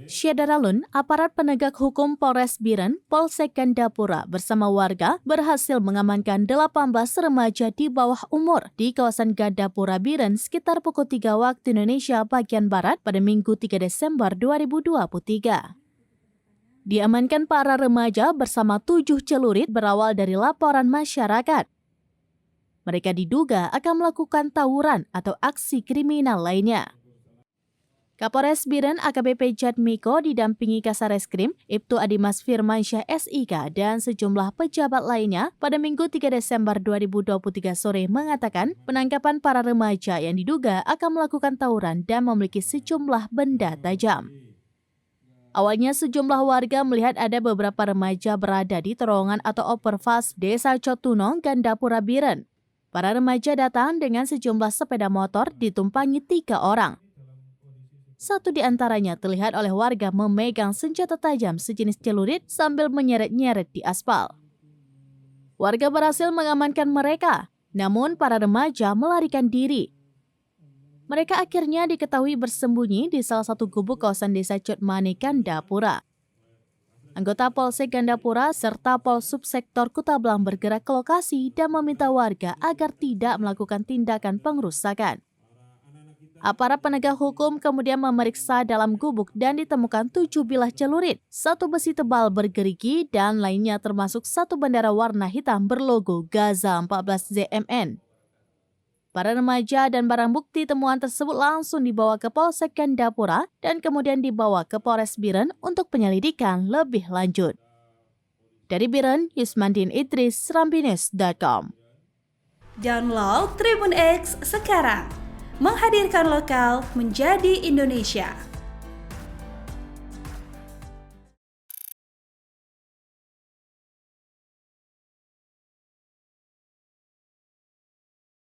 Syadaralun, aparat penegak hukum Polres Biren, Polsek Gandapura bersama warga berhasil mengamankan 18 remaja di bawah umur di kawasan Gandapura Biren sekitar pukul 3 waktu Indonesia bagian Barat pada Minggu 3 Desember 2023. Diamankan para remaja bersama 7 celurit berawal dari laporan masyarakat. Mereka diduga akan melakukan tawuran atau aksi kriminal lainnya. Kapolres Biren AKBP Jatmiko didampingi Kasareskrim, Ibtu Adimas Firmansyah SIK dan sejumlah pejabat lainnya pada Minggu 3 Desember 2023 sore mengatakan penangkapan para remaja yang diduga akan melakukan tawuran dan memiliki sejumlah benda tajam. Awalnya sejumlah warga melihat ada beberapa remaja berada di terowongan atau overpass Desa Cotunong, Gandapura Biren. Para remaja datang dengan sejumlah sepeda motor ditumpangi 3 orang. Satu di antaranya terlihat oleh warga memegang senjata tajam sejenis celurit sambil menyeret-nyeret di aspal. Warga berhasil mengamankan mereka, namun para remaja melarikan diri. Mereka akhirnya diketahui bersembunyi di salah satu gubuk kawasan Desa Cotmane, Gandapura. Anggota Polsek Gandapura serta Polsubsektor Kutablang bergerak ke lokasi dan meminta warga agar tidak melakukan tindakan pengrusakan. Aparat penegak hukum kemudian memeriksa dalam gubuk dan ditemukan 7 bilah celurit, 1 besi tebal bergerigi dan lainnya termasuk 1 bendera warna hitam berlogo Gaza 14 ZMN. Para remaja dan barang bukti temuan tersebut langsung dibawa ke Polsek Gandapura dan kemudian dibawa ke Polres Biren untuk penyelidikan lebih lanjut. Dari Biren, Yusmandin Idris, Serambinews.com. Download Tribun X sekarang. Menghadirkan lokal menjadi Indonesia.